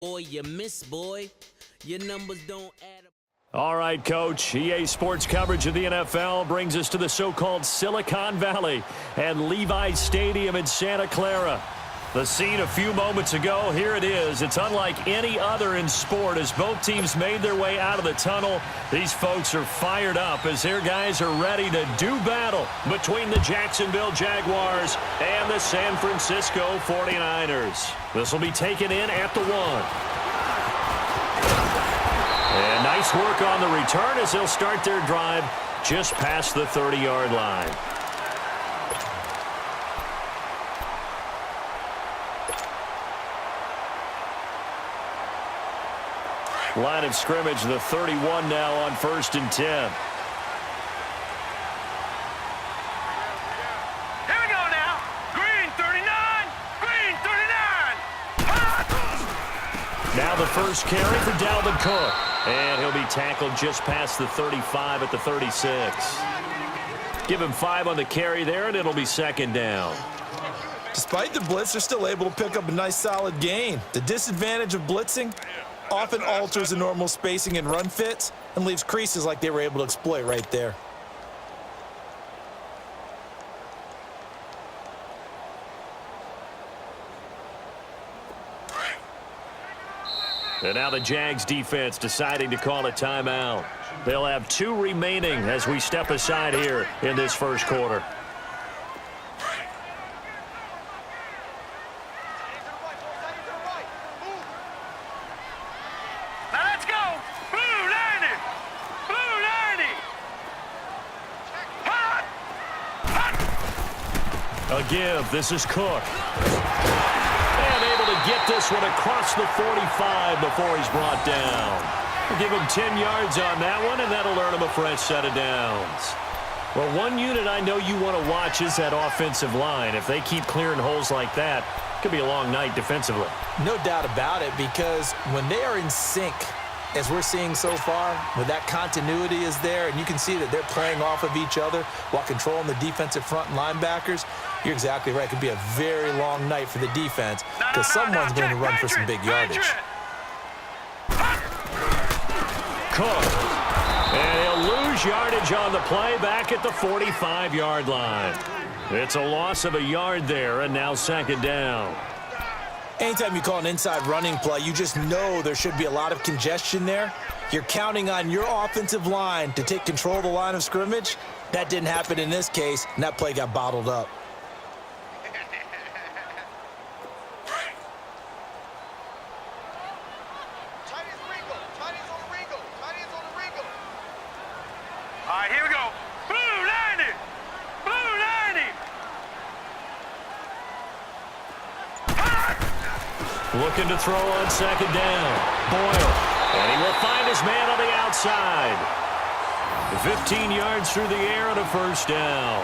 Boy, you miss, boy. Your numbers don't add up. All right, Coach. EA Sports coverage of the NFL brings us to the so-called Silicon Valley and Levi's Stadium in Santa Clara. The scene a few moments ago, here it is. It's unlike any other in sport as both teams made their way out of the tunnel. These folks are fired up as their guys are ready to do battle between the Jacksonville Jaguars and the San Francisco 49ers. This will be taken in at the 1. And nice work on the return as they'll start their drive just past the 30-yard line. Line of scrimmage, the 31 now on 1st and 10. Here we go now. Green 39. Green 39. Now the first carry for Dalvin Cook. And he'll be tackled just past the 35 at the 36. Give him 5 on the carry there, and it'll be 2nd down. Despite the blitz, they're still able to pick up a nice solid gain. The disadvantage of blitzing often alters the normal spacing and run fits and leaves creases like they were able to exploit right there. And now the Jags defense deciding to call a timeout. They'll have 2 remaining as we step aside here in this first quarter. A give. This is Cook. And able to get this one across the 45 before he's brought down. We'll give him 10 yards on that one, and that'll earn him a fresh set of downs. Well, one unit I know you want to watch is that offensive line. If they keep clearing holes like that, it could be a long night defensively. No doubt about it, because when they are in sync, as we're seeing so far, when that continuity is there, and you can see that they're playing off of each other while controlling the defensive front and linebackers, you're exactly right. It could be a very long night for the defense because someone's going to run for some big yardage. Cook. And he'll lose yardage on the play back at the 45-yard line. It's a loss of a yard there, and now 2nd down. Anytime you call an inside running play, you just know there should be a lot of congestion there. You're counting on your offensive line to take control of the line of scrimmage. That didn't happen in this case, and that play got bottled up. All right, here we go. Blue 90. Blue 90. Looking to throw on 2nd down. Boyle. And he will find his man on the outside. 15 yards through the air and a 1st down.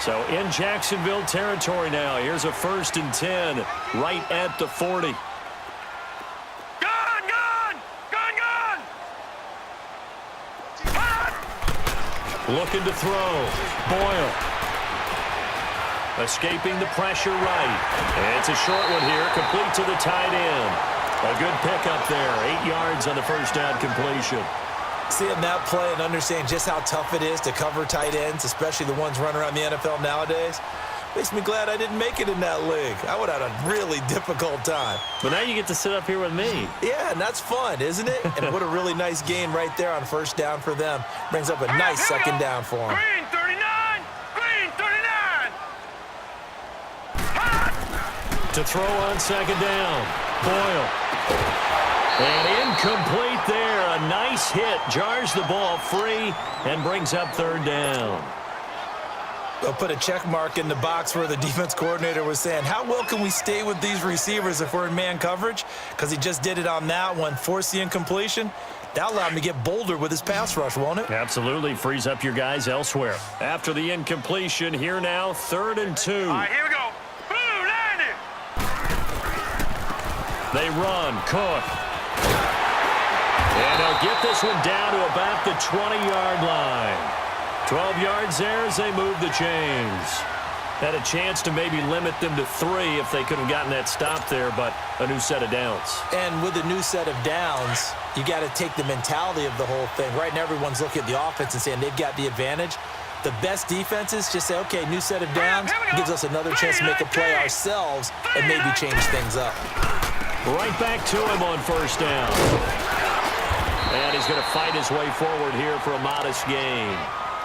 So in Jacksonville territory now. Here's a 1st and 10 right at the 40. Looking to throw. Boyle. Escaping the pressure right. And it's a short one here, complete to the tight end. A good pickup there. 8 yards on the 1st down completion. Seeing that play and understanding just how tough it is to cover tight ends, especially the ones running around the NFL nowadays, makes me glad I didn't make it in that league. I would have had a really difficult time. But now you get to sit up here with me. Yeah, and that's fun, isn't it? And what a really nice gain right there on 1st down for them. Brings up a nice 2nd down for them. Green 39. Green 39. To throw on 2nd down. Boyle. And incomplete there. A nice hit. Jars the ball free and brings up 3rd down. They'll put a check mark in the box where the defense coordinator was saying, how well can we stay with these receivers if we're in man coverage? Because he just did it on that one, forced the incompletion. That'll allow him to get bolder with his pass rush, won't it? Absolutely. Frees up your guys elsewhere. After the incompletion, here now, 3rd and 2. All right, here we go. Blue 90. They run. Cook. And he'll get this one down to about the 20-yard line. 12 yards there as they move the chains. Had a chance to maybe limit them to 3 if they could have gotten that stop there, but a new set of downs. And with a new set of downs, you got to take the mentality of the whole thing. Right now, everyone's looking at the offense and saying they've got the advantage. The best defenses just say, okay, new set of downs, gives us another chance to make a play ourselves and maybe change things up. Right back to him on first down. And he's going to fight his way forward here for a modest gain.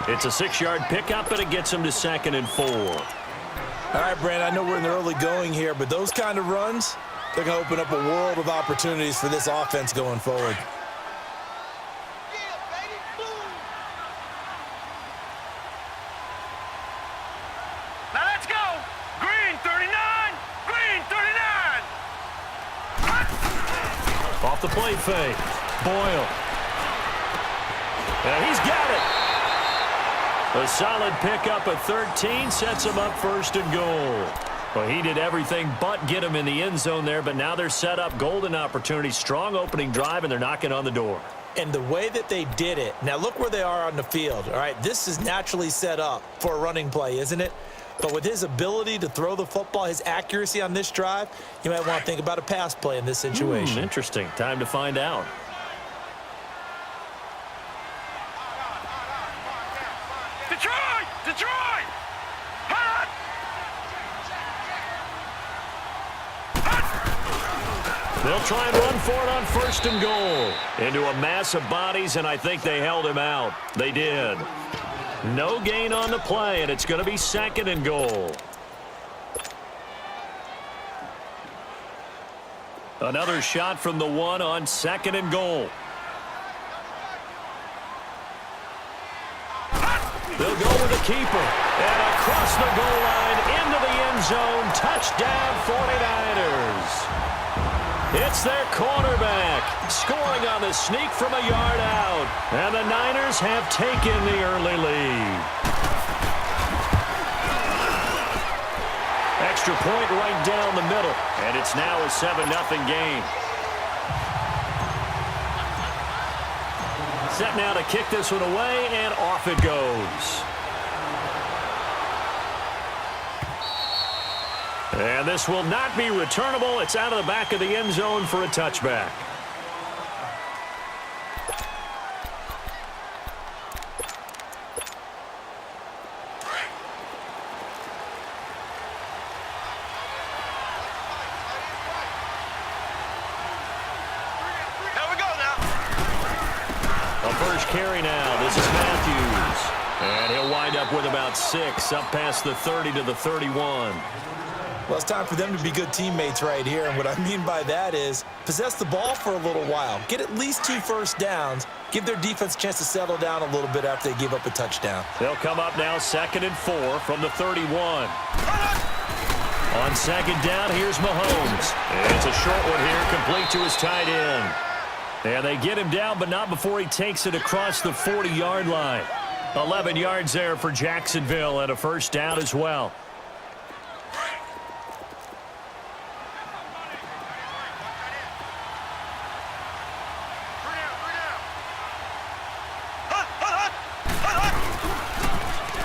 It's a 6-yard pickup, and it gets him to 2nd and 4. All right, Brandon, I know we're in the early going here, but those kind of runs, they're going to open up a world of opportunities for this offense going forward. Now let's go. Green 39. Green 39. Off the play fake. Boyle. And he's got it. A solid pickup at 13 sets him up 1st and goal. Well, he did everything but get him in the end zone there, but now they're set up. Golden opportunity, strong opening drive, and they're knocking on the door. And the way that they did it, now look where they are on the field. All right, this is naturally set up for a running play, isn't it? But with his ability to throw the football, his accuracy on this drive, you might want to think about a pass play in this situation. Interesting. Time to find out. Detroit! Detroit! Hot! They'll try and run for it on 1st and goal. Into a mass of bodies, and I think they held him out. They did. No gain on the play, and it's going to be 2nd and goal. Another shot from the 1 on 2nd and goal. They'll go with the keeper. And across the goal line into the end zone. Touchdown 49ers. It's their cornerback scoring on the sneak from a yard out. And the Niners have taken the early lead. Extra point right down the middle. And it's now a 7-0 game. Set now to kick this one away, and off it goes. And this will not be returnable. It's out of the back of the end zone for a touchback. First carry now. This is Matthews. And he'll wind up with about 6, up past the 30 to the 31. Well, it's time for them to be good teammates right here. And what I mean by that is possess the ball for a little while. Get at least 2 first downs. Give their defense a chance to settle down a little bit after they give up a touchdown. They'll come up now 2nd and 4 from the 31. On 2nd down, here's Mahomes. And it's a short one here, complete to his tight end. And they get him down, but not before he takes it across the 40-yard line. 11 yards there for Jacksonville, and a first down as well.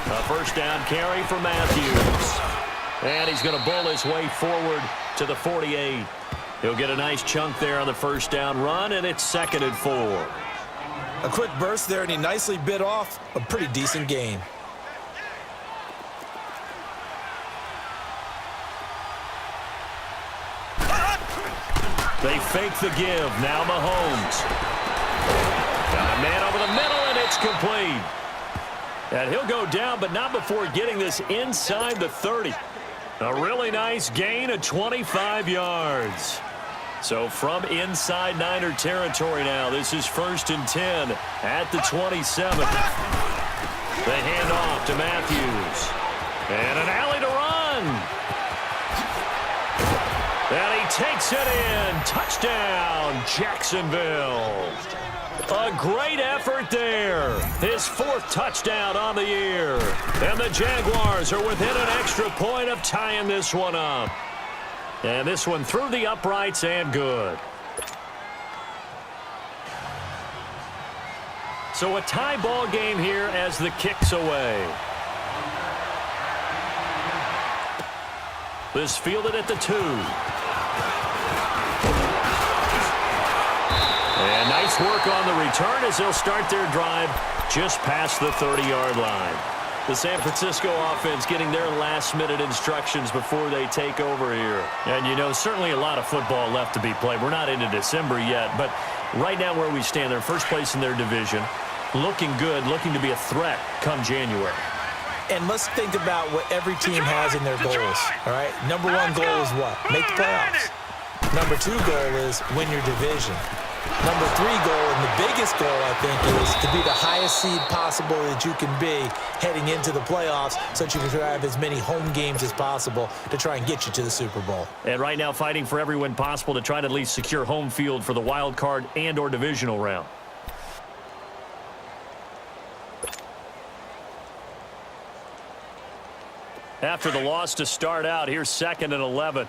A first down carry for Matthews. And he's going to bull his way forward to the 48. He'll get a nice chunk there on the first down run, and it's 2nd and 4. A quick burst there, and he nicely bit off a pretty decent gain. They fake the give. Now Mahomes. Got a man over the middle, and it's complete. And he'll go down, but not before getting this inside the 30. A really nice gain of 25 yards. So from inside Niner territory now, this is 1st and 10 at the 27. They hand off to Matthews. And an alley to run. And he takes it in. Touchdown, Jacksonville. A great effort there. His 4th touchdown on the year. And the Jaguars are within an extra point of tying this one up. And this one through the uprights and good. So a tie ball game here as the kick's away. This fielded at the 2. And nice work on the return as they'll start their drive just past the 30-yard line. The San Francisco offense getting their last-minute instructions before they take over here. And, you know, certainly a lot of football left to be played. We're not into December yet, but right now where we stand, they're first place in their division, looking good, looking to be a threat come January. And let's think about what every team has in their goals, all right? Number one goal is what? Make the playoffs. Number two goal is win your division. Number three goal, and the biggest goal, I think, is to be the highest seed possible that you can be heading into the playoffs so that you can have as many home games as possible to try and get you to the Super Bowl. And right now fighting for every win possible to try to at least secure home field for the wild card and or divisional round. After the loss to start out, here's 2nd and 11.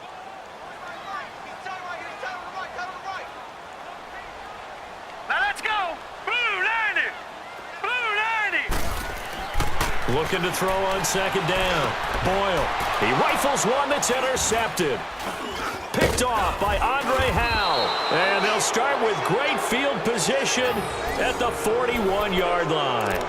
Looking to throw on 2nd down. Boyle. He rifles one that's intercepted. Picked off by Andre Howe. And they'll start with great field position at the 41-yard line.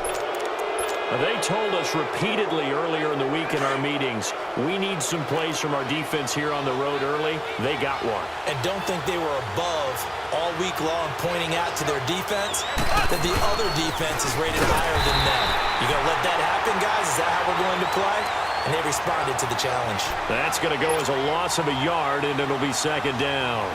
They told us repeatedly earlier in the week in our meetings, we need some plays from our defense here on the road early. They got one. And don't think they were above all week long pointing out to their defense that the other defense is rated higher than them. You going to let that happen, guys? Is that how we're going to play? And they responded to the challenge. That's going to go as a loss of a yard, and it'll be 2nd down.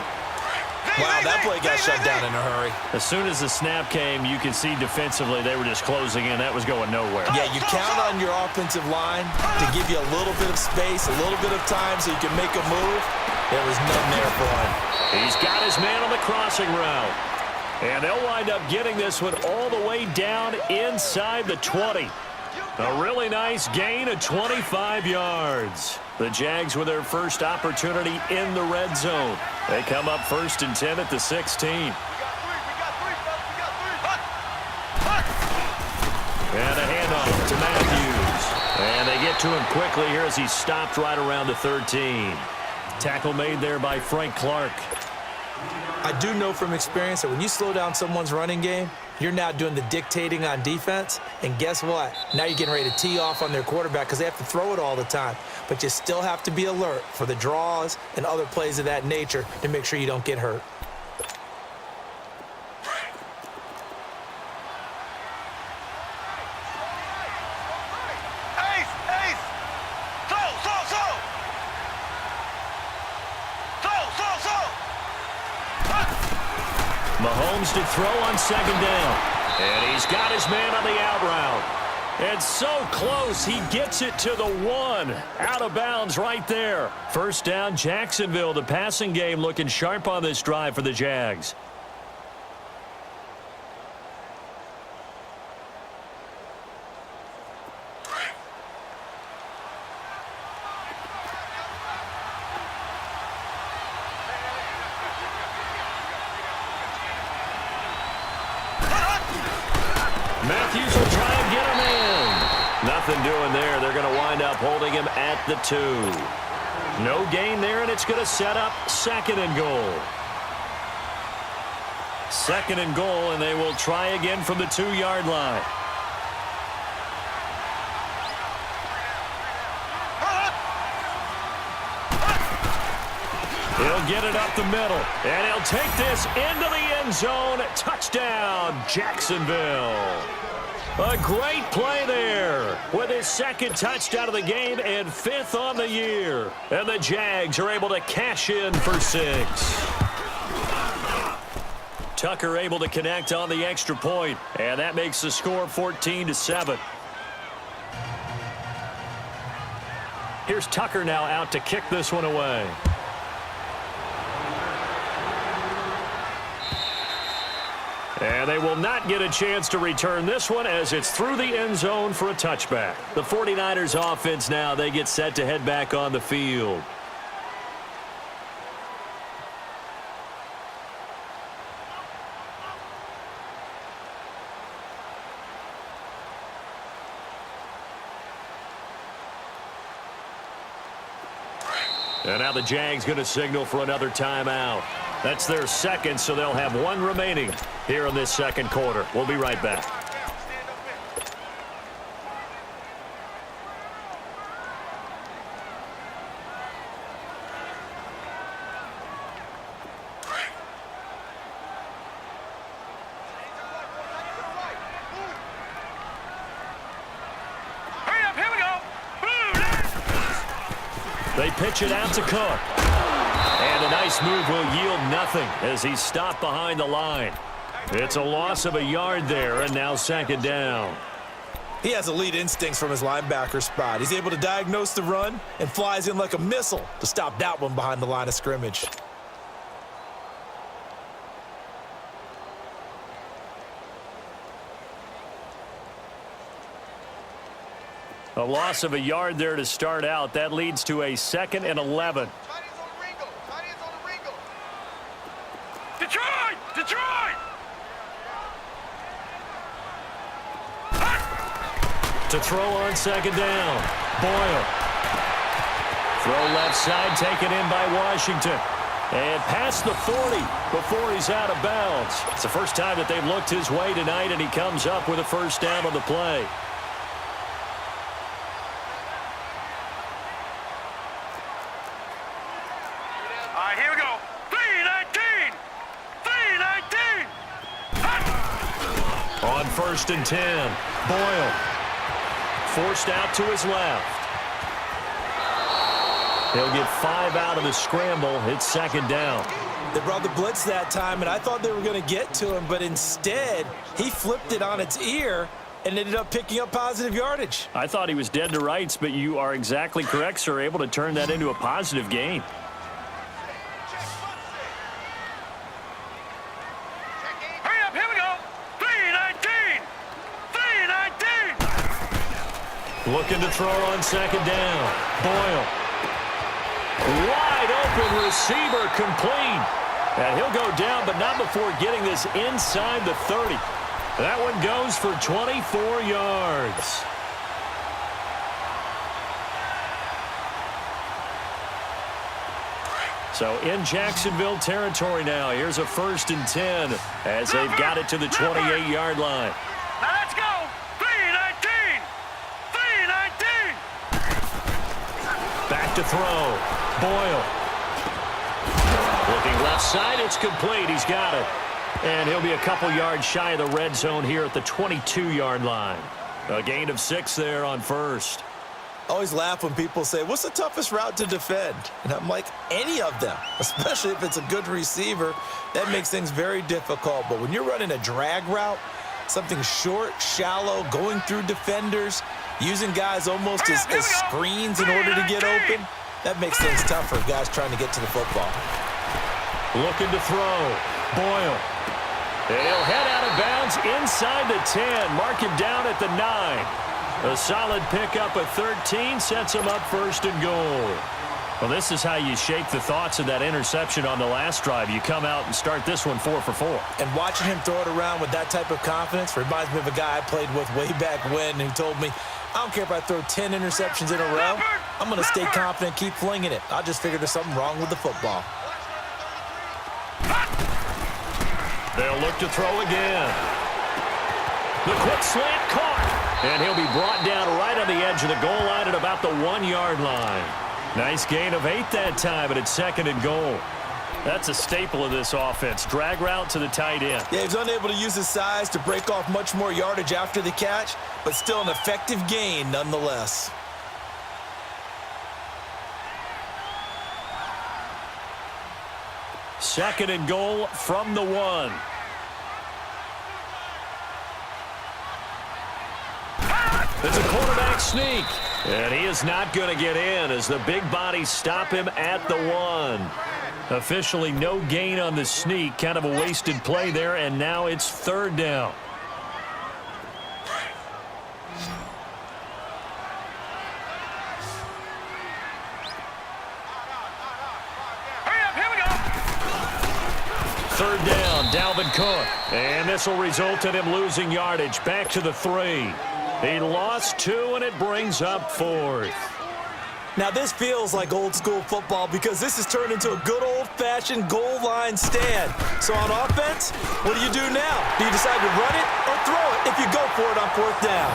Wow, that play got shut down in a hurry. As soon as the snap came, you could see defensively they were just closing in. That was going nowhere. Yeah, you count on your offensive line to give you a little bit of space, a little bit of time so you can make a move. There was none there for him. He's got his man on the crossing route. And they'll wind up getting this one all the way down inside the 20. A really nice gain of 25 yards. The Jags with their first opportunity in the red zone. They come up 1st and 10 at the 16. And a handoff to Matthews. And they get to him quickly here as he stopped right around the 13. Tackle made there by Frank Clark. I do know from experience that when you slow down someone's running game, you're now doing the dictating on defense. And guess what? Now you're getting ready to tee off on their quarterback because they have to throw it all the time. But you still have to be alert for the draws and other plays of that nature to make sure you don't get hurt. Mahomes to throw on 2nd down. And he's got his man on the out route. And so close, he gets it to the 1. Out of bounds right there. 1st down, Jacksonville. The passing game looking sharp on this drive for the Jags. Matthews will try and get him in. Nothing doing there. They're going to wind up holding him at the 2. No gain there, and it's going to set up 2nd and goal. 2nd and goal, and they will try again from the 2-yard line. He'll get it up the middle, and he'll take this into the end zone. Touchdown, Jacksonville. A great play there with his 2nd touchdown of the game and 5th on the year. And the Jags are able to cash in for 6. Tucker able to connect on the extra point, and that makes the score 14-7. Here's Tucker now out to kick this one away. And they will not get a chance to return this one as it's through the end zone for a touchback. The 49ers offense now, they get set to head back on the field. And now the Jags going to signal for another timeout. That's their second, so they'll have one remaining here in this second quarter. We'll be right back. They pitch it out to Cook. And a nice move will yield nothing as he's stopped behind the line. It's a loss of a yard there, and now second down. He has elite instincts from his linebacker spot. He's able to diagnose the run and flies in like a missile to stop that one behind the line of scrimmage. A loss of a yard there to start out. That leads to a 2nd and 11. Detroit! Detroit! To throw on second down. Boyle. Throw left side taken in by Washington. And past the 40 before he's out of bounds. It's the first time that they've looked his way tonight, and he comes up with a first down on the play. Here we go. 3-19! 3-19! On 1st and 10, Boyle. Forced out to his left. He'll get 5 out of the scramble. It's second down. They brought the blitz that time, and I thought they were going to get to him, but instead, he flipped it on its ear and ended up picking up positive yardage. I thought he was dead to rights, but you are exactly correct, sir. Able to turn that into a positive gain. Looking to throw on second down. Boyle. Wide open receiver complete. And he'll go down, but not before getting this inside the 30. That one goes for 24 yards. So in Jacksonville territory now. Here's a 1st and 10 as they've got it to the 28-yard line. Now let's go. 3-19. 3-19. Back to throw. Boyle. Looking left side. It's complete. He's got it. And he'll be a couple yards shy of the red zone here at the 22-yard line. A gain of 6 there on 1st. I always laugh when people say, what's the toughest route to defend? And I'm like, any of them, especially if it's a good receiver. That makes things very difficult. But when you're running a drag route, something short, shallow, going through defenders, using guys almost as screens in order to get open, that makes things tough for guys trying to get to the football. Looking to throw. Boyle. He'll head out of bounds inside the 10. Mark him down at the 9. A solid pickup of 13 sets him up 1st and goal. Well, this is how you shake the thoughts of that interception on the last drive. You come out and start this one 4 for 4. And watching him throw it around with that type of confidence reminds me of a guy I played with way back when who told me, I don't care if I throw 10 interceptions in a row. I'm going to stay confident, keep flinging it. I just figured there's something wrong with the football. They'll look to throw again. The quick slant caught. And he'll be brought down right on the edge of the goal line at about the 1-yard line. Nice gain of 8 that time, and it's 2nd and goal. That's a staple of this offense. Drag route to the tight end. Yeah, he's unable to use his size to break off much more yardage after the catch, but still an effective gain nonetheless. Second and goal from the 1. It's a quarterback sneak. And he is not going to get in as the big bodies stop him at the 1. Officially no gain on the sneak. Kind of a wasted play there, and now it's 3rd down. Here we go. 3rd down, Dalvin Cook. And this will result in him losing yardage. Back to the 3. He lost 2, and it brings up 4th. Now, this feels like old-school football because this has turned into a good old-fashioned goal line stand. So on offense, what do you do now? Do you decide to run it or throw it if you go for it on 4th down?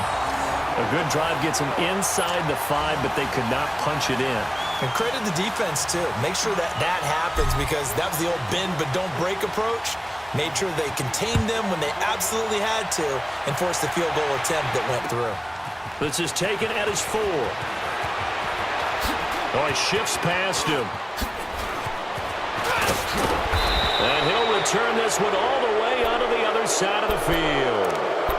A good drive gets them inside the 5, but they could not punch it in. And credit the defense, too. Make sure that happens because that was the old bend but don't break approach. Made sure they contained them when they absolutely had to and forced the field goal attempt that went through. This is taken at his 4. Oh, he shifts past him. And he'll return this one all the way onto the other side of the field.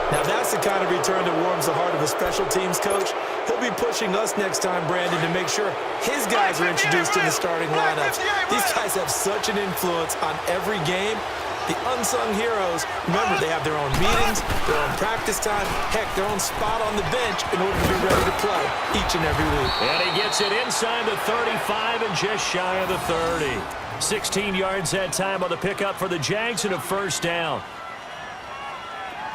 Now that's the kind of return that warms the heart of a special teams coach. He'll be pushing us next time, Brandon, to make sure his guys are introduced to the starting lineups. These guys have such an influence on every game. The unsung heroes, remember, they have their own meetings, their own practice time, heck, their own spot on the bench in order to be ready to play each and every week. And he gets it inside the 35 and just shy of the 30. 16 yards that time on the pickup for the Jags and a 1st down.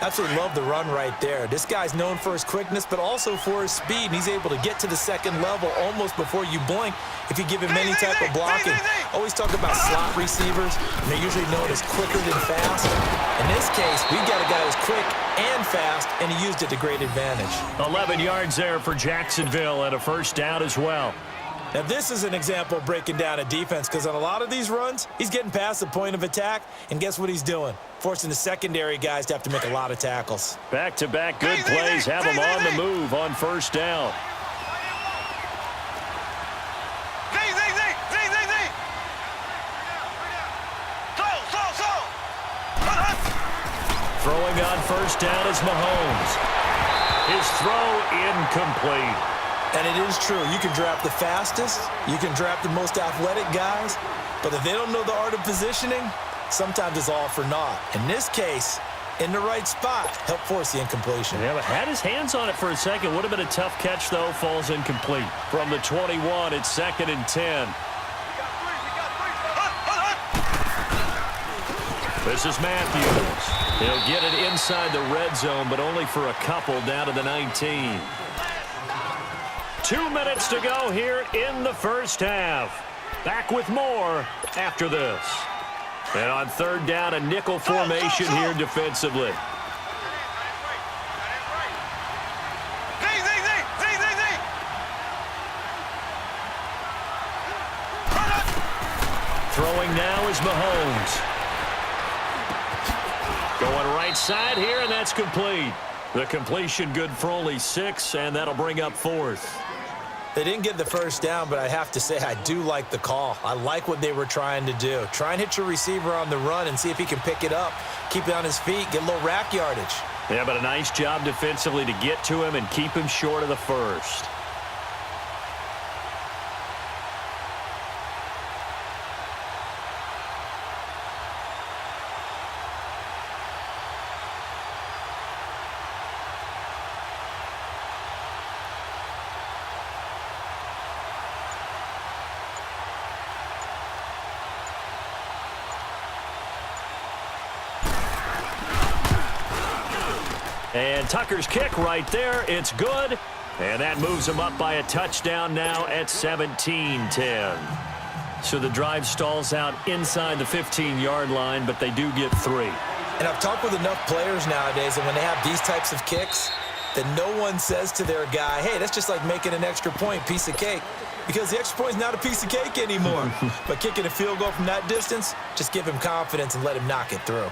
Absolutely love the run right there. This guy's known for his quickness, but also for his speed. And he's able to get to the 2nd level almost before you blink if you give him any type of blocking. Always talk about slot receivers, and they're usually known as quicker than fast. In this case, we've got a guy who's quick and fast, and he used it to great advantage. 11 yards there for Jacksonville and a 1st down as well. Now, this is an example of breaking down a defense because on a lot of these runs, he's getting past the point of attack, and guess what he's doing? Forcing the secondary guys to have to make a lot of tackles. Back-to-back good plays have them on the move on 1st down. Throwing on 1st down is Mahomes. His throw incomplete. And it is true. You can draft the fastest. You can draft the most athletic guys. But if they don't know the art of positioning, sometimes it's all for naught. In this case, in the right spot, help force the incompletion. Yeah, but had his hands on it for a second. Would have been a tough catch, though. Falls incomplete. From the 21, it's 2nd and 10. This is Matthews. He'll get it inside the red zone, but only for a couple down to the 19. 2 minutes to go here in the 1st half. Back with more after this. And on 3rd down, a nickel formation here defensively. Throwing now is Mahomes. Going right side here, and that's complete. The completion good for only 6, and that'll bring up 4th. They didn't get the 1st down, but I have to say I do like the call. I like what they were trying to do. Try and hit your receiver on the run and see if he can pick it up, keep it on his feet, get a little rack yardage. Yeah, but a nice job defensively to get to him and keep him short of the 1st. And Tucker's kick right there. It's good. And that moves him up by a touchdown now at 17-10. So the drive stalls out inside the 15-yard line, but they do get 3. And I've talked with enough players nowadays, and when they have these types of kicks, that no one says to their guy, hey, that's just like making an extra point, piece of cake. Because the extra point is not a piece of cake anymore. But kicking a field goal from that distance, just give him confidence and let him knock it through.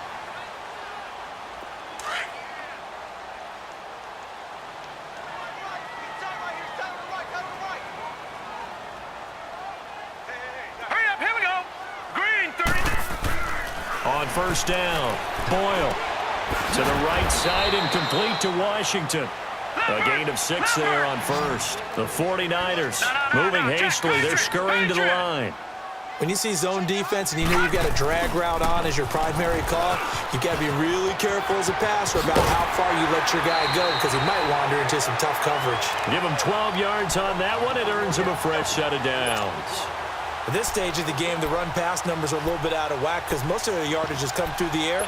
On 1st down, Boyle to the right side and complete to Washington. A gain of 6 there on 1st. The 49ers moving hastily. They're scurrying to the line. When you see zone defense and you know you've got a drag route on as your primary call, you've got to be really careful as a passer about how far you let your guy go because he might wander into some tough coverage. Give him 12 yards on that one. It earns him a fresh set of downs. At this stage of the game, the run-pass numbers are a little bit out of whack because most of their yardage has come through the air.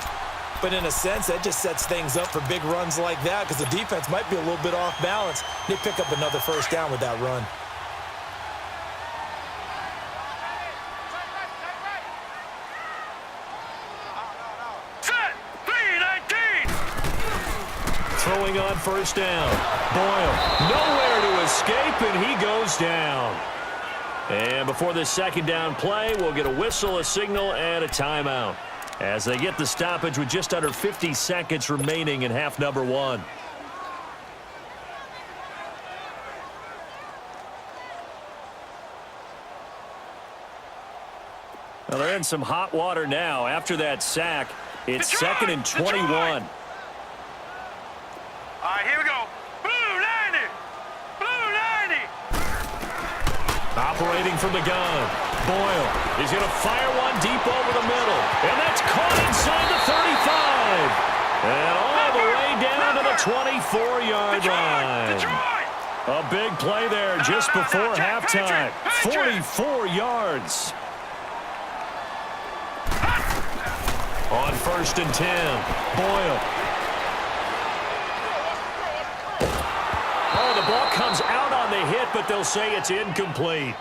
But in a sense, that just sets things up for big runs like that because the defense might be a little bit off balance. They pick up another 1st down with that run. throwing on first down. Boyle, nowhere to escape, and he goes down. And before this second down play, we'll get a whistle, a signal, and a timeout as they get the stoppage with just under 50 seconds remaining in half number one. Well, they're in some hot water now. After that sack, it's second and 21. All right, here we go. Blue 90. Blue 90. Operating from the gun. Boyle is going to fire one deep over the middle. And that's caught inside the 35. And all the way down to the 24-yard line. A big play there just before halftime. 44 yards. On first and 10, Boyle. Oh, the ball comes out on the hit, but they'll say it's incomplete.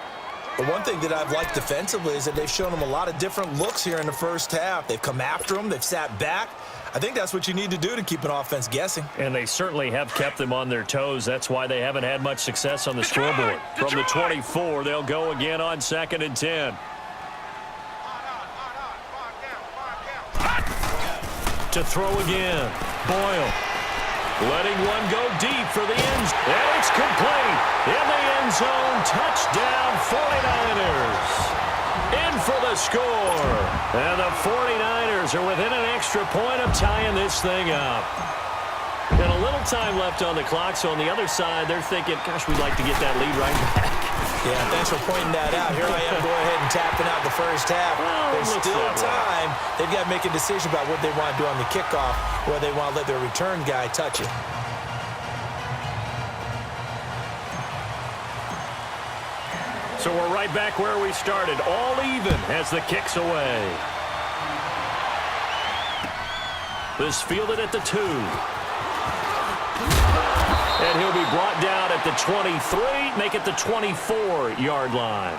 The one thing that I've liked defensively is that they've shown them a lot of different looks here in the first half. They've come after them. They've sat back. I think that's what you need to do to keep an offense guessing. And they certainly have kept them on their toes. That's why they haven't had much success on the scoreboard. From the 24, they'll go again on second and 10. To throw again. Boyle letting one go deep for the end. And it's complete. In the end zone. Touchdown 49ers. In for the score. And the 49ers are within an extra point of tying this thing up. And a little time left on the clock, so on the other side, they're thinking, gosh, we'd like to get that lead right back. Yeah, thanks for pointing that out. Here I am, go ahead and tapping out the first half. Well, there's still time. They've got to make a decision about what they want to do on the kickoff, where they want to let their return guy touch it. So we're right back where we started, all even as the kick's away. This fielded at the 2. And he'll be brought down at the 23, make it the 24-yard line.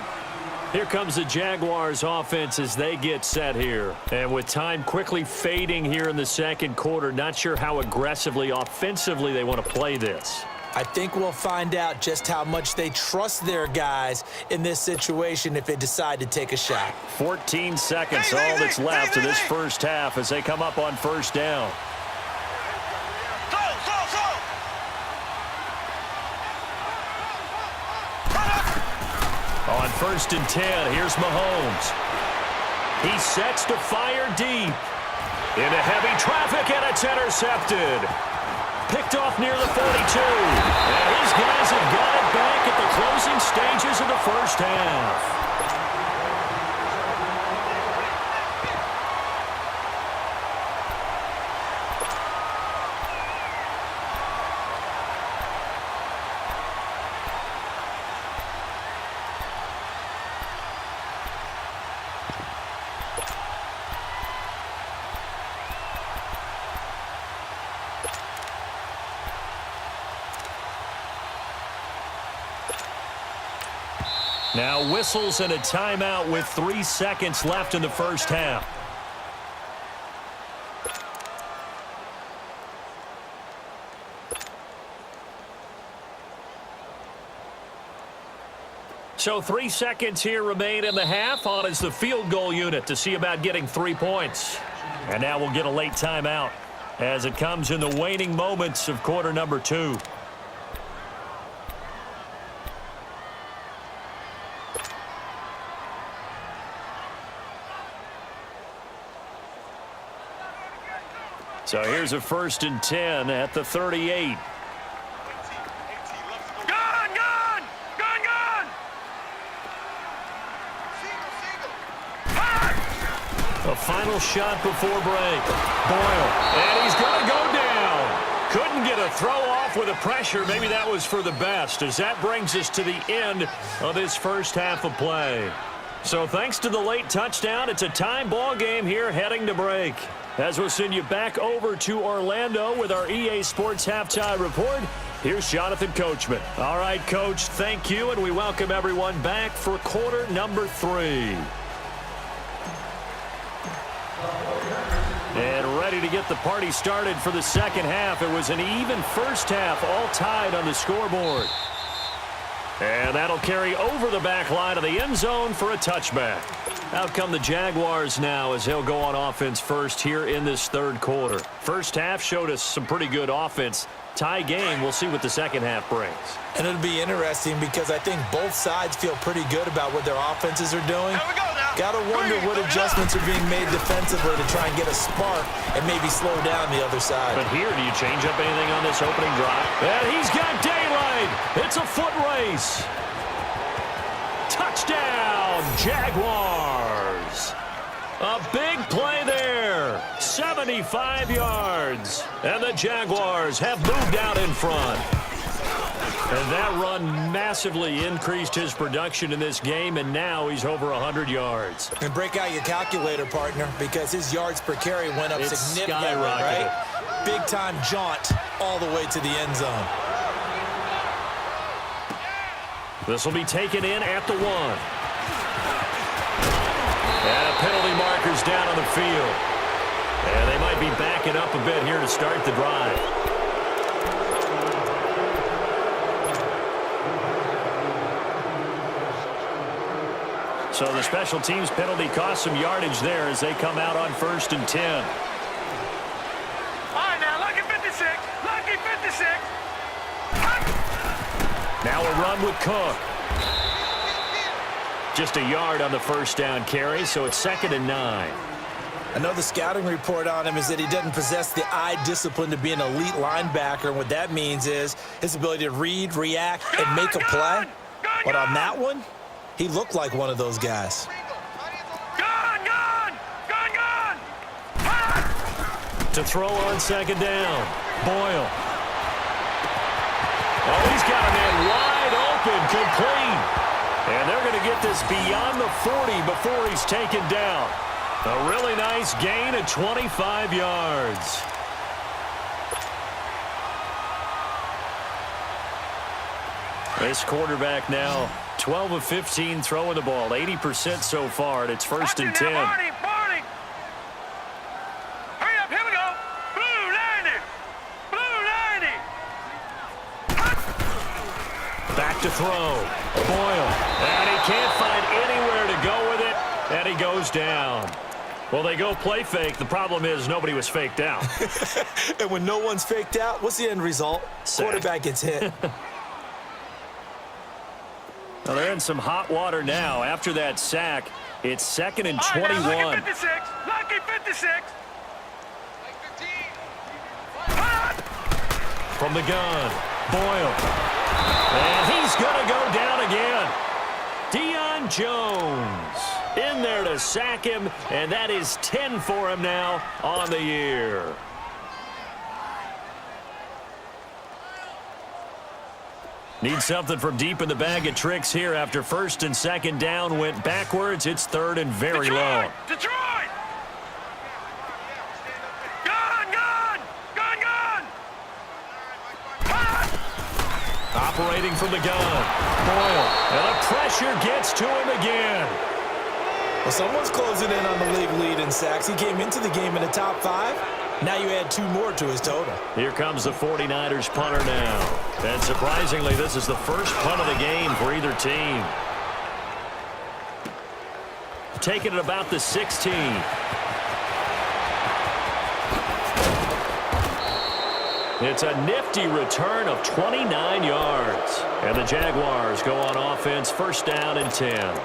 Here comes the Jaguars offense as they get set here. And with time quickly fading here in the second quarter, not sure how aggressively, offensively they want to play this. I think we'll find out just how much they trust their guys in this situation if they decide to take a shot. 14 seconds, all that's left of this first half as they come up on first down. On first and 10, here's Mahomes. He sets to fire deep. Into heavy traffic, and it's intercepted. Picked off near the 42. And his guys have got it back at the closing stages of the first half. Now whistles and a timeout with 3 seconds left in the first half. So 3 seconds here remain in the half. On is the field goal unit to see about getting 3 points. And now we'll get a late timeout as it comes in the waning moments of quarter number 2. So here's a first and 10 at the 38. A final shot before break. Boyle, and he's going to go down. Couldn't get a throw off with the pressure. Maybe that was for the best, as that brings us to the end of this first half of play. So thanks to the late touchdown, it's a tie ball game here heading to break. As we'll send you back over to Orlando with our EA Sports Halftime Report, here's Jonathan Coachman. All right, Coach, thank you, and we welcome everyone back for quarter number 3. And ready to get the party started for the second half. It was an even first half, all tied on the scoreboard. And that'll carry over the back line of the end zone for a touchback. Out come the Jaguars now as they'll go on offense first here in this third quarter. First half showed us some pretty good offense. Tie game, we'll see what the second half brings. And it'll be interesting because I think both sides feel pretty good about what their offenses are doing. Got to wonder what adjustments are being made defensively to try and get a spark and maybe slow down the other side. But here, do you change up anything on this opening drive? And he's got daylight. It's a foot race. Touchdown, Jaguars. A big play there. 75 yards. And the Jaguars have moved out in front. And that run massively increased his production in this game, and now he's over 100 yards. And break out your calculator, partner, because his yards per carry went up significantly, right? Big-time jaunt all the way to the end zone. This will be taken in at the 1. And a penalty marker's down on the field. And they might be backing up a bit here to start the drive. So the special teams penalty cost some yardage there as they come out on 1st and 10. All right, now, lucky 56. Lucky 56. Now a run with Cook. Just a yard on the first down carry, so it's 2nd and 9. I know the scouting report on him is that he doesn't possess the eye discipline to be an elite linebacker. And what that means is his ability to read, react, and make a play. But on that one, he looked like one of those guys. Gone! To throw on 2nd down. Boyle. Oh, he's got a man wide open, complete. And they're going to get this beyond the 40 before he's taken down. A really nice gain of 25 yards. This quarterback now 12 of 15 throwing the ball, 80% so far, and it's 1st and 10. Barney! Hurry up, here we go! Blue 90! Back to throw. Boyle. And he can't find anywhere to go with it, and he goes down. Well, they go play fake. The problem is nobody was faked out. And when no one's faked out, what's the end result? Sack. Quarterback gets hit. Well, they're in some hot water now. After that sack, it's 2nd and 21. Lucky 56! Lucky 56! From the gun, Boyle. And he's going to go down again. Deion Jones in there to sack him, and that is 10 for him now on the year. Need something from deep in the bag of tricks here after 1st and 2nd down went backwards. It's 3rd and very long. Detroit! Gone! Operating from the gun. Boyle. And the pressure gets to him again. Well, someone's closing in on the league lead in sacks. He came into the game in the top 5. Now you add 2 more to his total. Here comes the 49ers punter now. And surprisingly, this is the first punt of the game for either team. Taking it about the 16. It's a nifty return of 29 yards. And the Jaguars go on offense, 1st down and 10.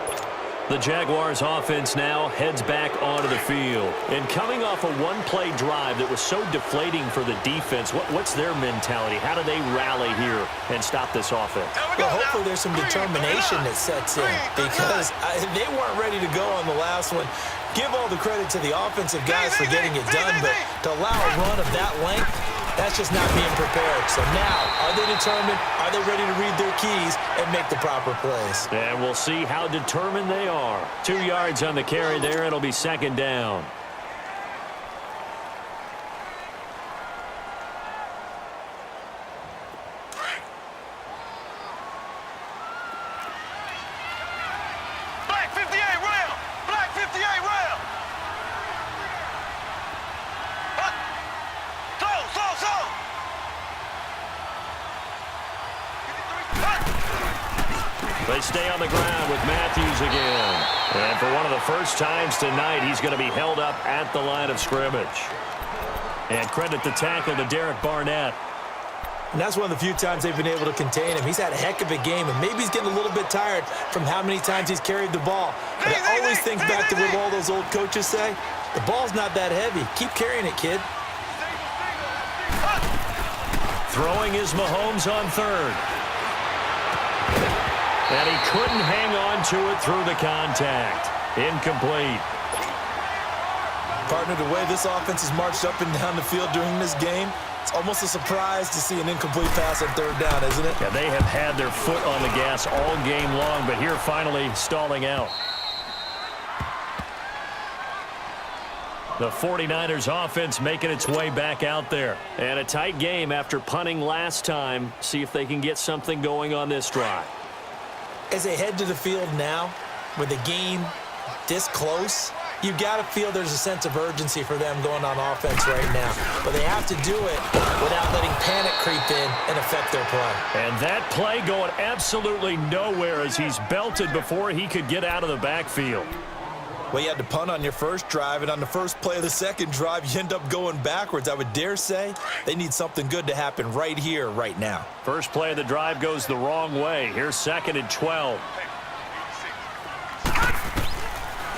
The Jaguars offense now heads back onto the field. And coming off a one-play drive that was so deflating for the defense, what's their mentality? How do they rally here and stop this offense? Well, hopefully there's some determination that sets in because they weren't ready to go on the last one. Give all the credit to the offensive guys for getting it done, but to allow a run of that length, that's just not being prepared. So now, are they determined? Are they ready to read their keys and make the proper plays? And we'll see how determined they are. 2 yards on the carry there. It'll be 2nd down. Black 58 rail! Black 58 rail! They stay on the ground with Matthews again. And for one of the first times tonight, he's going to be held up at the line of scrimmage. And credit the tackle to Derek Barnett. And that's one of the few times they've been able to contain him. He's had a heck of a game, and maybe he's getting a little bit tired from how many times he's carried the ball. But I always think back to what all those old coaches say. The ball's not that heavy. Keep carrying it, kid. Throwing is Mahomes on third. And he couldn't hang on to it through the contact. Incomplete. Partner, the way this offense has marched up and down the field during this game, it's almost a surprise to see an incomplete pass on third down, isn't it? Yeah, they have had their foot on the gas all game long, but here finally stalling out. The 49ers offense making its way back out there. And a tight game after punting last time. See if they can get something going on this drive. As they head to the field now, with the game this close, you've got to feel there's a sense of urgency for them going on offense right now. But they have to do it without letting panic creep in and affect their play. And that play going absolutely nowhere as he's belted before he could get out of the backfield. Well, you had to punt on your first drive, and on the first play of the second drive, you end up going backwards. I would dare say they need something good to happen right here, right now. First play of the drive goes the wrong way. Here's 2nd and 12.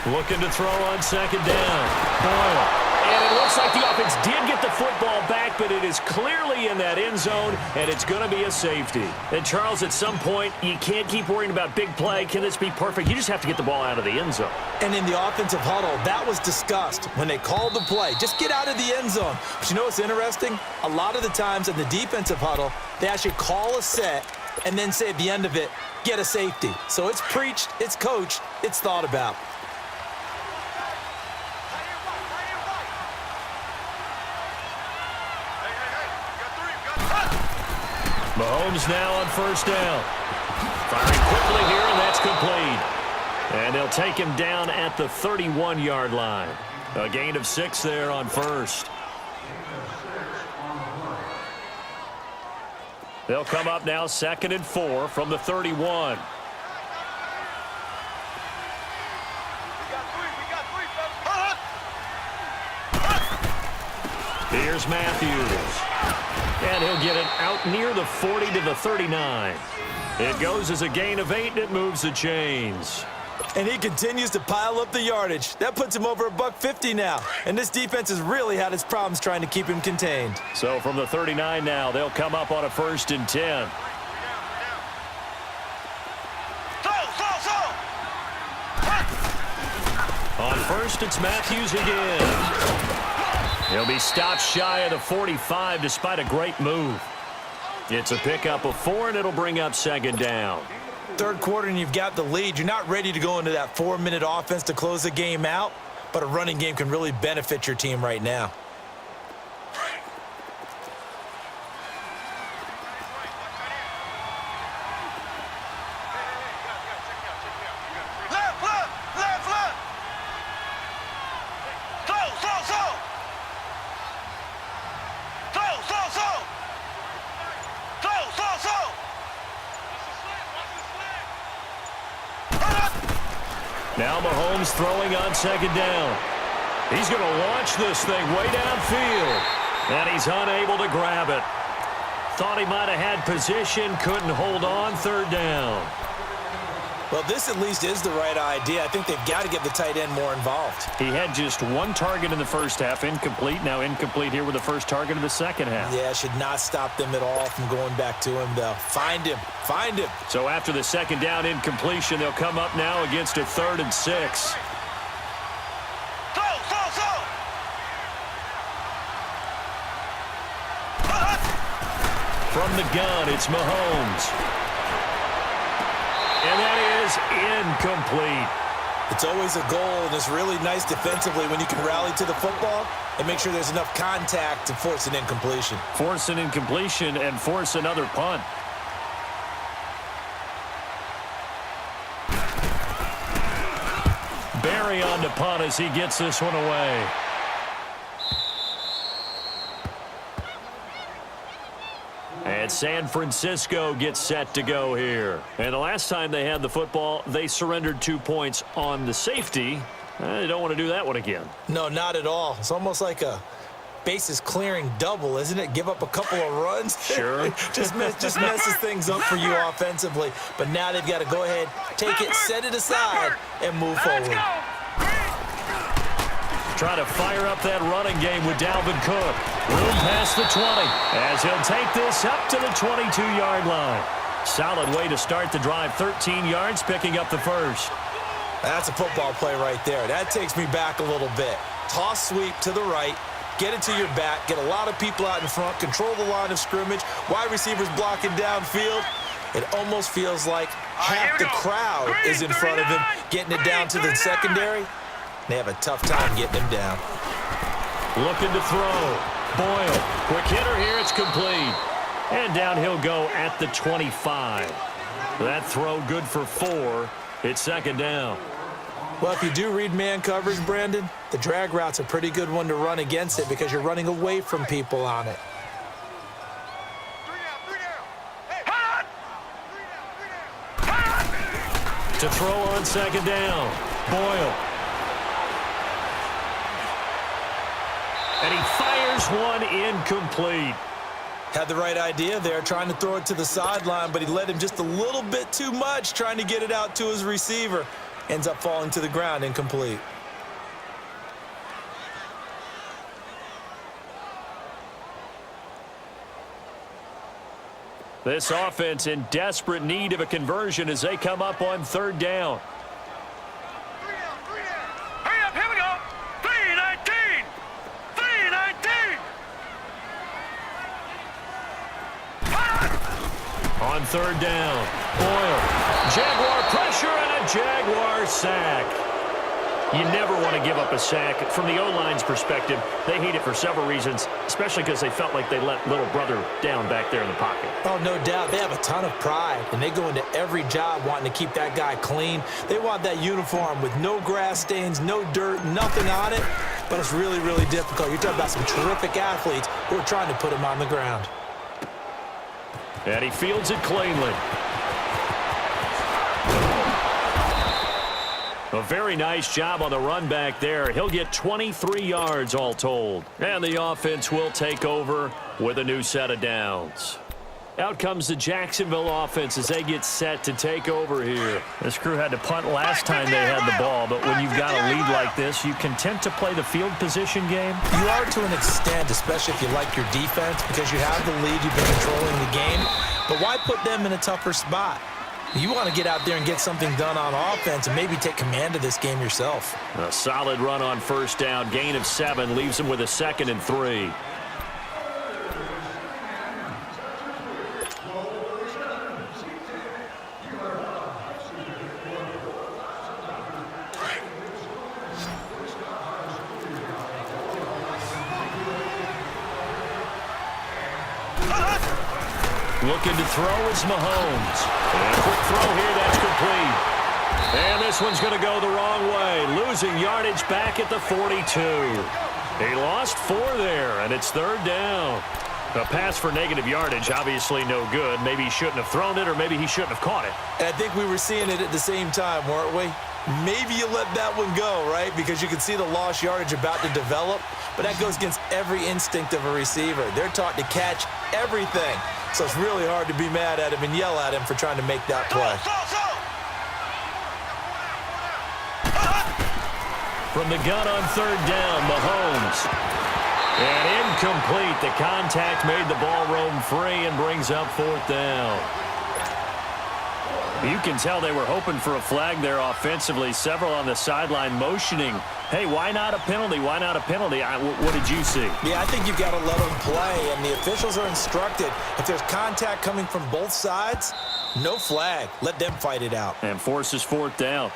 Looking to throw on 2nd down. Boyle. And it looks like the offense did get the football back, but it is clearly in that end zone, and it's going to be a safety. And, Charles, at some point, you can't keep worrying about big play. Can this be perfect? You just have to get the ball out of the end zone. And in the offensive huddle, that was discussed when they called the play. Just get out of the end zone. But you know what's interesting? A lot of the times in the defensive huddle, they actually call a set and then say at the end of it, get a safety. So it's preached, it's coached, it's thought about. Mahomes now on first down. Firing quickly here, and that's complete. And they'll take him down at the 31-yard line. A gain of 6 there on first. They'll come up now 2nd and 4 from the 31. Here's Matthews. And he'll get it out near the 40 to the 39. It goes as a gain of 8, and it moves the chains. And he continues to pile up the yardage. That puts him over $150 now. And this defense has really had its problems trying to keep him contained. So from the 39 now, they'll come up on a 1st and 10. On first, it's Matthews again. He'll be stopped shy of the 45 despite a great move. It's a pickup of 4, and it'll bring up 2nd down. Third quarter, and you've got the lead. You're not ready to go into that 4-minute offense to close the game out, but a running game can really benefit your team right now. Now Mahomes throwing on 2nd down. He's going to launch this thing way downfield. And he's unable to grab it. Thought he might have had position, couldn't hold on, 3rd down. Well, this at least is the right idea. I think they've got to get the tight end more involved. He had just 1 target in the first half, incomplete. Now incomplete here with the first target of the second half. Yeah, should not stop them at all from going back to him, though. Find him. Find him. So after the 2nd down incompletion, they'll come up now against a 3rd and 6. From the gun, it's Mahomes. And that is incomplete. It's always a goal, and it's really nice defensively when you can rally to the football and make sure there's enough contact to force an incompletion. Force an incompletion and force another punt. Barry on the punt as he gets this one away. And And San Francisco gets set to go here. And the last time they had the football, they surrendered 2 points on the safety. They don't want to do that one again. No, not at all. It's almost like a bases clearing double, isn't it? Give up a couple of runs. Sure. just messes things up for you offensively. But now they've got to go ahead, take it, set it aside, and move forward. Trying to fire up that running game with Dalvin Cook. Room past the 20 as he'll take this up to the 22-yard line. Solid way to start the drive. 13 yards, picking up the first. That's a football play right there. That takes me back a little bit. Toss sweep to the right. Get it to your back. Get a lot of people out in front. Control the line of scrimmage. Wide receivers blocking downfield. It almost feels like half the crowd is in front of him, getting it down to the secondary. They have a tough time getting him down. Looking to throw. Boyle. Quick hitter here. It's complete. And down he'll go at the 25. That throw good for 4. It's second down. Well, if you do read man coverage, Brandon, the drag route's a pretty good one to run against it because you're running away from people on it. To throw on second down. Boyle. And he fires one incomplete. Had the right idea there, trying to throw it to the sideline, but he led him just a little bit too much, trying to get it out to his receiver. Ends up falling to the ground, incomplete. This offense in desperate need of a conversion as they come up on third down. Hurry up, here we go. 3-19. 3-19. On third down, Boyle. Jaguar pressure and a Jaguar sack. You never want to give up a sack. From the O-line's perspective, they hate it for several reasons, especially because they felt like they let little brother down back there in the pocket. Oh, no doubt. They have a ton of pride, and they go into every job wanting to keep that guy clean. They want that uniform with no grass stains, no dirt, nothing on it, but it's really, really difficult. You're talking about some terrific athletes who are trying to put him on the ground. And he fields it cleanly. A very nice job on the run back there. He'll get 23 yards all told. And the offense will take over with a new set of downs. Out comes the Jacksonville offense as they get set to take over here. This crew had to punt last time they had the ball, but when you've got a lead like this, you content to play the field position game? You are to an extent, especially if you like your defense, because you have the lead, you've been controlling the game. But why put them in a tougher spot? You want to get out there and get something done on offense and maybe take command of this game yourself. A solid run on first down. Gain of 7 leaves them with a 2nd and 3. Looking to throw is Mahomes. And a quick throw here, that's complete. And this one's going to go the wrong way. Losing yardage back at the 42. He lost 4 there, and it's third down. A pass for negative yardage, obviously no good. Maybe he shouldn't have thrown it, or maybe he shouldn't have caught it. And I think we were seeing it at the same time, weren't we? Maybe you let that one go, right? Because you can see the lost yardage about to develop. But that goes against every instinct of a receiver. They're taught to catch everything. So it's really hard to be mad at him and yell at him for trying to make that play. From the gun on third down, Mahomes. And incomplete. The contact made the ball roam free and brings up 4th down. You can tell they were hoping for a flag there offensively. Several on the sideline motioning, hey, why not a penalty? Why not a penalty? What did you see? Yeah, I think you've got to let them play, and the officials are instructed. If there's contact coming from both sides, no flag. Let them fight it out. And forces 4th down.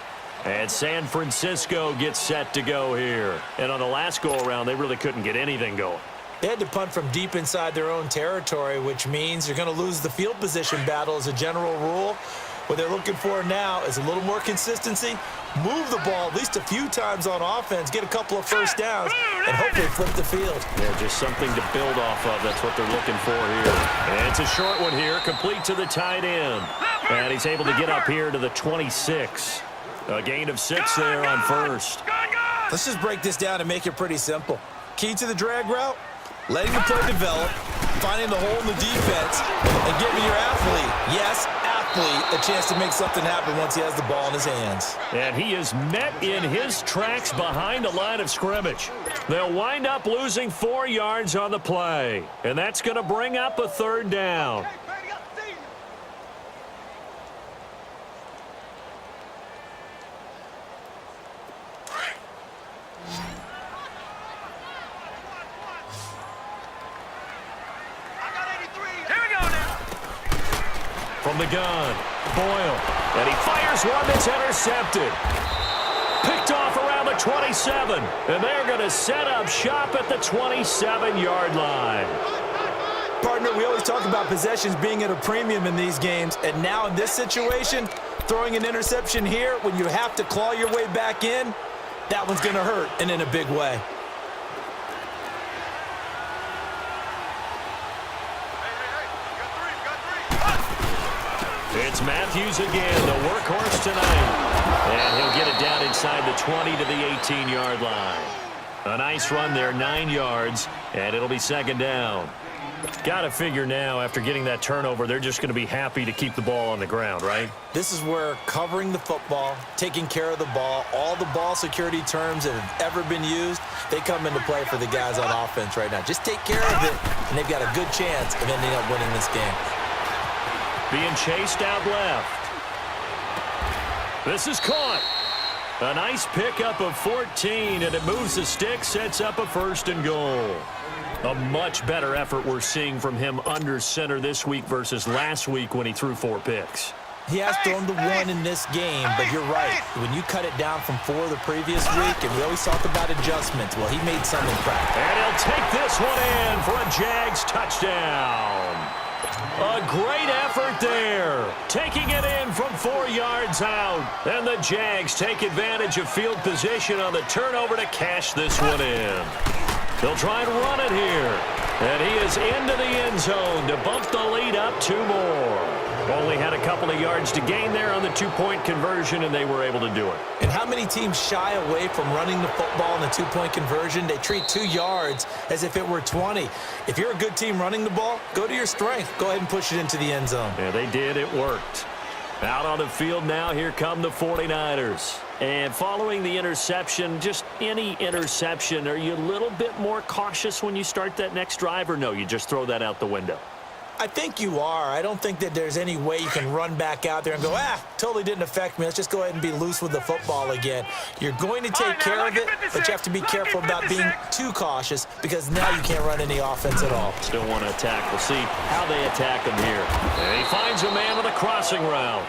And San Francisco gets set to go here. And on the last go-around, they really couldn't get anything going. They had to punt from deep inside their own territory, which means you're going to lose the field position battle as a general rule. What they're looking for now is a little more consistency, move the ball at least a few times on offense, get a couple of first downs, and hopefully flip the field. Yeah, just something to build off of. That's what they're looking for here. And it's a short one here, complete to the tight end. And he's able to get up here to the 26. A gain of 6 there on first. Let's just break this down and make it pretty simple. Key to the drag route, letting the play develop, finding the hole in the defense, and giving your athlete, yes, athlete, a chance to make something happen once he has the ball in his hands. And he is met in his tracks behind the line of scrimmage. They'll wind up losing 4 yards on the play, and that's going to bring up a 3rd down. From the gun, Boyle, and he fires one that's intercepted. Picked off around the 27, and they're going to set up shop at the 27-yard line. Partner, we always talk about possessions being at a premium in these games, and now in this situation, throwing an interception here when you have to claw your way back in, that one's going to hurt, and in a big way. It's Matthews again, the workhorse tonight. And he'll get it down inside the 20 to the 18-yard line. A nice run there, 9 yards, and it'll be 2nd down. Got to figure now, after getting that turnover, they're just going to be happy to keep the ball on the ground, right? This is where covering the football, taking care of the ball, all the ball security terms that have ever been used, they come into play for the guys on offense right now. Just take care of it, and they've got a good chance of ending up winning this game. Being chased out left. This is caught. A nice pickup of 14, and it moves the stick, sets up a 1st and goal. A much better effort we're seeing from him under center this week versus last week when he threw 4 picks. He has thrown the 1 in this game, but you're right. When you cut it down from 4 the previous week, and we always talk about adjustments, well, he made some in practice. And he'll take this one in for a Jags touchdown. A great effort there, taking it in from 4 yards out. And the Jags take advantage of field position on the turnover to cash this one in. They'll try and run it here. And he is into the end zone to bump the lead up 2 more. Only had a couple of yards to gain there on the 2-point conversion, and they were able to do it. And how many teams shy away from running the football in the 2-point conversion? They treat 2 yards as if it were 20. If you're a good team running the ball, go to your strength. Go ahead and push it into the end zone. Yeah, they did. It worked. Out on the field now, here come the 49ers. And following the interception, just any interception, are you a little bit more cautious when you start that next drive, or no, you just throw that out the window? I think you are. I don't think that there's any way you can run back out there and go, totally didn't affect me. Let's just go ahead and be loose with the football again. You're going to take care of it, but you have to be careful about being too cautious because now you can't run any offense at all. Still want to attack. We'll see how they attack him here. And he finds a man with a crossing route.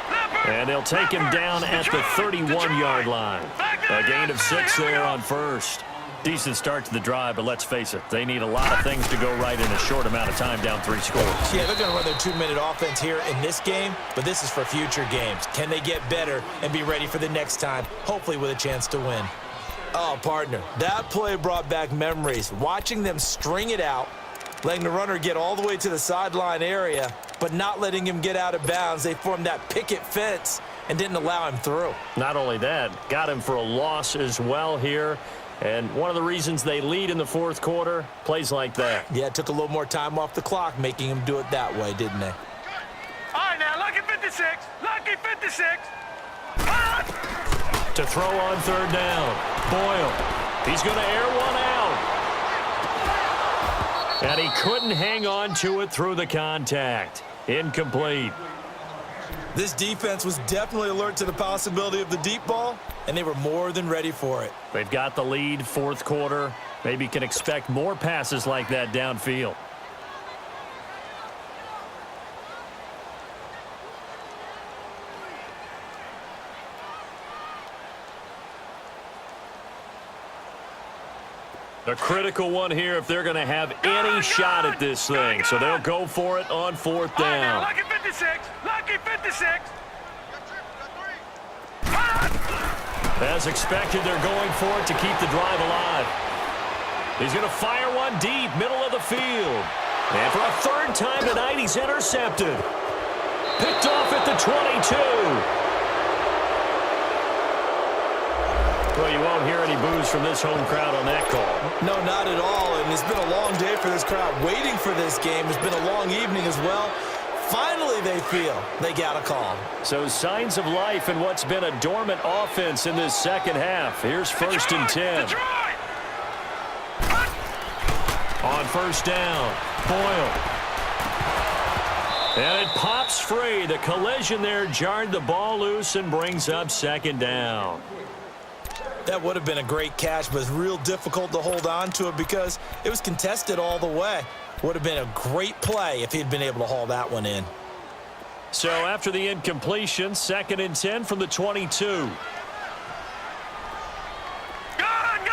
And they'll take him down at the 31-yard line. A gain of 6 there on first. Decent start to the drive, but let's face it, they need a lot of things to go right in a short amount of time, down 3 scores. Yeah, they're going to run their 2-minute offense here in this game, but this is for future games. Can they get better and be ready for the next time, hopefully with a chance to win? Oh, partner, that play brought back memories. Watching them string it out, letting the runner get all the way to the sideline area, but not letting him get out of bounds. They formed that picket fence and didn't allow him through. Not only that, got him for a loss as well here. And one of the reasons they lead in the 4th quarter, plays like that. Yeah, it took a little more time off the clock, making him do it that way, didn't they? All right, now, lucky 56. Lucky 56. To throw on 3rd down. Boyle. He's going to air one out. And he couldn't hang on to it through the contact. Incomplete. This defense was definitely alert to the possibility of the deep ball, and they were more than ready for it. They've got the lead, 4th quarter. Maybe can expect more passes like that downfield. A critical one here if they're going to have any shot at this thing. So they'll go for it on 4th down. Lucky 56. Lucky 56. As expected, they're going for it to keep the drive alive. He's going to fire one deep, middle of the field. And for a third time tonight, he's intercepted. Picked off at the 22. Well, you won't hear any boos from this home crowd on that call. No, not at all. And it's been a long day for this crowd. Waiting for this game. It's been a long evening as well. Finally, they feel they got a call. So signs of life in what's been a dormant offense in this second half. Here's 1st and 10. On 1st down, Boyle. And it pops free. The collision there jarred the ball loose and brings up 2nd down. That would have been a great catch, but it's real difficult to hold on to it because it was contested all the way. Would have been a great play if he'd been able to haul that one in. So after the incompletion, 2nd and 10 from the 22. Gun!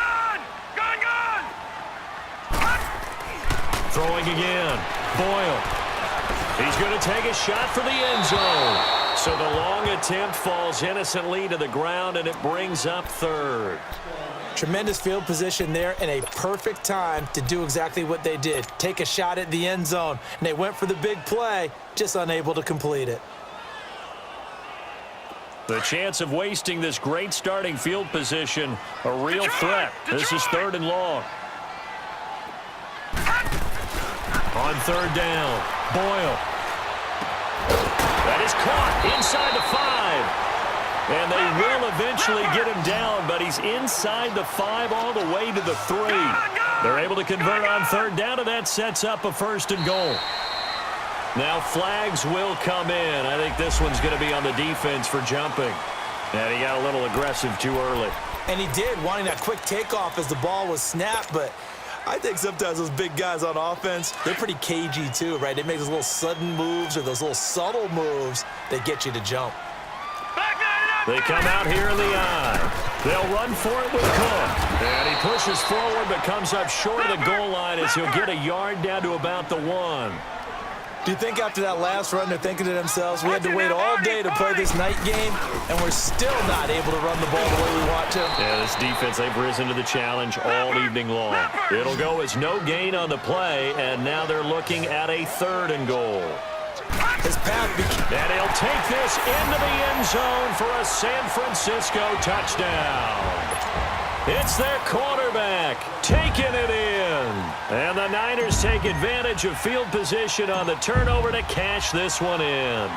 Throwing again. Boyle. He's going to take a shot for the end zone. So the long attempt falls innocently to the ground, and it brings up 3rd. Tremendous field position there and a perfect time to do exactly what they did. Take a shot at the end zone. And they went for the big play, just unable to complete it. The chance of wasting this great starting field position, a real threat. This is 3rd and long. On 3rd down, Boyle. That is caught inside the 5. And they will eventually get him down, but he's inside the 5 all the way to the 3. They're able to convert on 3rd down, and that sets up a 1st and goal. Now flags will come in. I think this one's going to be on the defense for jumping. And he got a little aggressive too early. And he did, wanting that quick takeoff as the ball was snapped, but I think sometimes those big guys on offense, they're pretty cagey too, right? They make those little sudden moves or those little subtle moves that get you to jump. They come out here in the eye. They'll run for it with Cook. And he pushes forward but comes up short of the goal line as he'll get a yard down to about the 1. Do you think after that last run they're thinking to themselves, we had to wait all day to play this night game, and we're still not able to run the ball the way we want to? Yeah, this defense, they've risen to the challenge all evening long. It'll go as no gain on the play, and now they're looking at a 3rd and goal. His path and he'll take this into the end zone for a San Francisco touchdown. It's their quarterback taking it in. And the Niners take advantage of field position on the turnover to cash this one in.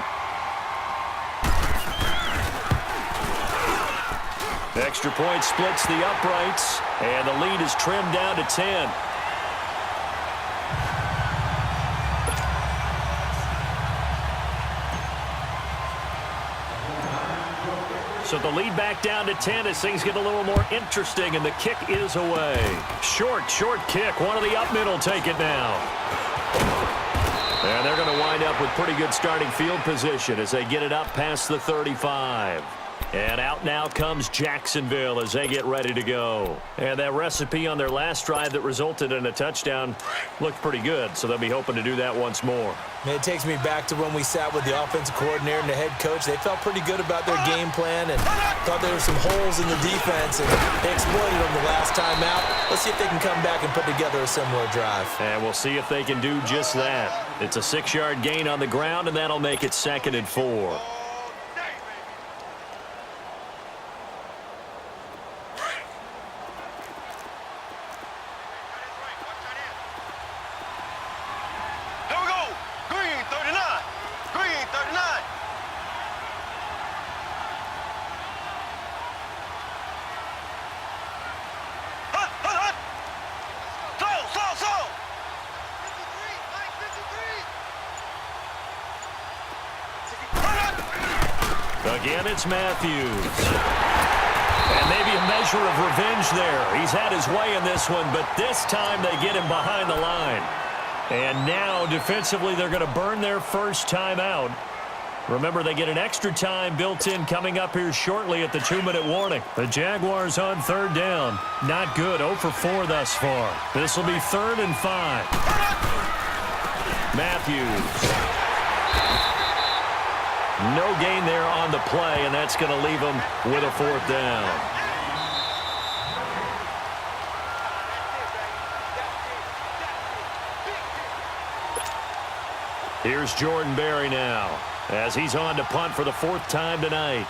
Extra point splits the uprights, and the lead is trimmed down to 10. So the lead back down to 10 as things get a little more interesting, and the kick is away. Short kick. One of the up middle take it now. And they're going to wind up with pretty good starting field position as they get it up past the 35. And out now comes Jacksonville as they get ready to go. And that recipe on their last drive that resulted in a touchdown looked pretty good, so they'll be hoping to do that once more. It takes me back to when we sat with the offensive coordinator and the head coach. They felt pretty good about their game plan and thought there were some holes in the defense, and they exploited them the last time out. Let's see if they can come back and put together a similar drive. And we'll see if they can do just that. It's a 6-yard gain on the ground, and that'll make it 2nd and 4. Again, it's Matthews. And maybe a measure of revenge there. He's had his way in this one, but this time they get him behind the line. And now, defensively, they're going to burn their first time out. Remember, they get an extra time built in coming up here shortly at the 2-minute warning. The Jaguars on 3rd down. Not good. 0 for 4 thus far. This will be 3rd and 5. Matthews. No gain there on the play, and that's going to leave them with a 4th down. Here's Jordan Berry now as he's on to punt for the 4th time tonight.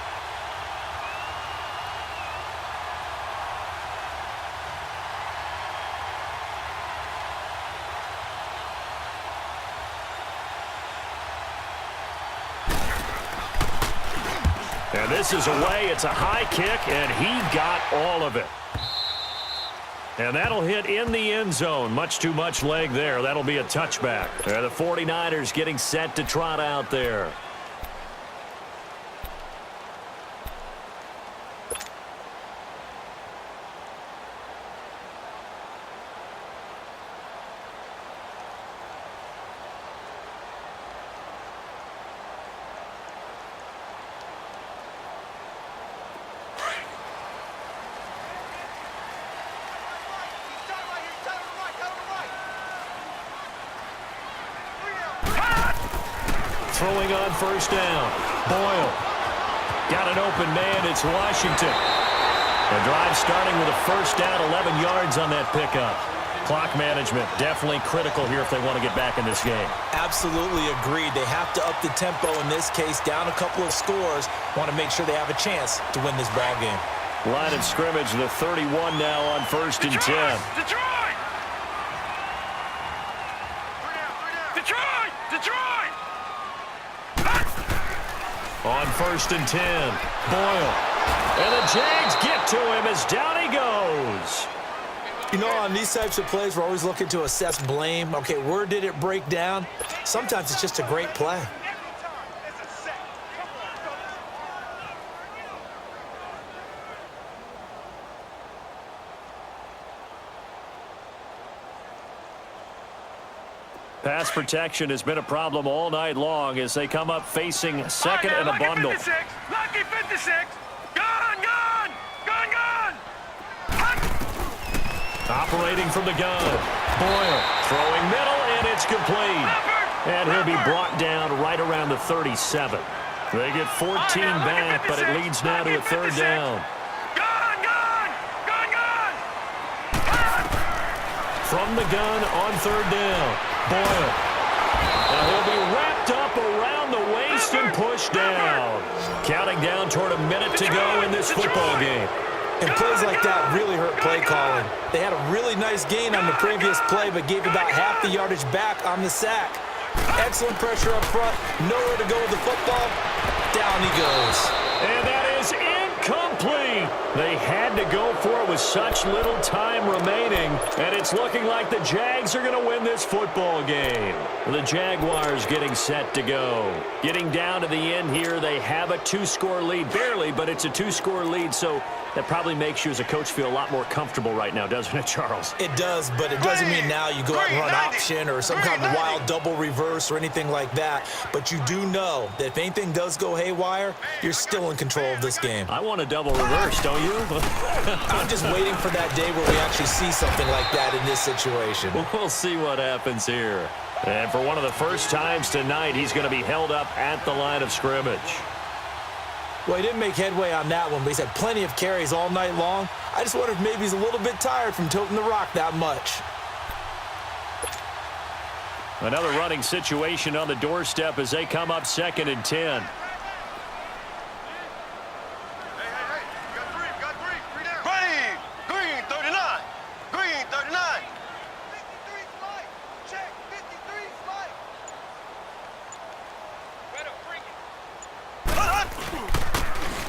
And this is away. It's a high kick, and he got all of it. And that'll hit in the end zone. Much too much leg there. That'll be a touchback. And the 49ers getting set to trot out there. Throwing on first down. Boyle. Got an open man. It's Washington. The drive starting with a first down, 11 yards on that pickup. Clock management definitely critical here if they want to get back in this game. Absolutely agreed. They have to up the tempo in this case, down a couple of scores. Want to make sure they have a chance to win this ball game. Line of scrimmage, the 31 now on first and 10. Detroit! Detroit! Detroit! On first and 10, Boyle. And the Jags get to him as down he goes. You know, on these types of plays, we're always looking to assess blame. Okay, where did it break down? Sometimes it's just a great play. Pass protection has been a problem all night long as they come up facing second and a bundle. Lucky 56! Gone! Gone! Gone! Gone! Operating from the gun. Boyle throwing middle, and it's complete. And he'll be brought down right around the 37. They get 14 back, but it leads now to a 3rd down. Gone! Gone! Gone! Gone! From the gun on 3rd down. Boyle. Now he'll be wrapped up around the waist and pushed down. Counting down toward a minute to go in this football game. And plays like that really hurt play calling. They had a really nice gain on the previous play, but gave about half the yardage back on the sack. Excellent pressure up front. Nowhere to go with the football. Down he goes. And that is incomplete. They had to go for it with such little time remaining. And it's looking like the Jags are going to win this football game. The Jaguars getting set to go. Getting down to the end here, they have a 2-score lead. Barely, but it's a 2-score lead, so that probably makes you as a coach feel a lot more comfortable right now, doesn't it, Charles? It does, but it doesn't mean now you go out and run option or some kind of wild double reverse or anything like that. But you do know that if anything does go haywire, you're still in control of this game. I want a double reverse, don't you? I'm just waiting for that day where we actually see something like that in this situation. We'll see what happens here. And for one of the first times tonight, he's going to be held up at the line of scrimmage. Well, he didn't make headway on that one, but he's had plenty of carries all night long. I just wonder if maybe he's a little bit tired from toting the rock that much. Another running situation on the doorstep as they come up 2nd and 10. Green 39! Green 39!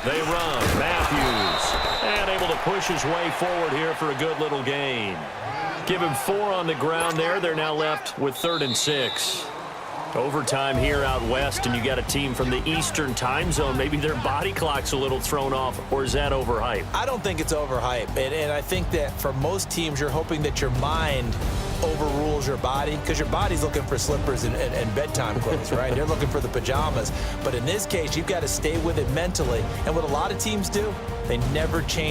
They run. Matthews. And able to push his way forward here for a good little gain. Give him 4 on the ground there. They're now left with 3rd and 6. Overtime here out west, and you got a team from the Eastern time zone. Maybe their body clock's a little thrown off, or is that overhyped? I don't think it's overhyped, and I think that for most teams, you're hoping that your mind overrules your body, because your body's looking for slippers and bedtime clothes, right? They're looking for the pajamas. But in this case, you've got to stay with it mentally, and what a lot of teams do, they never change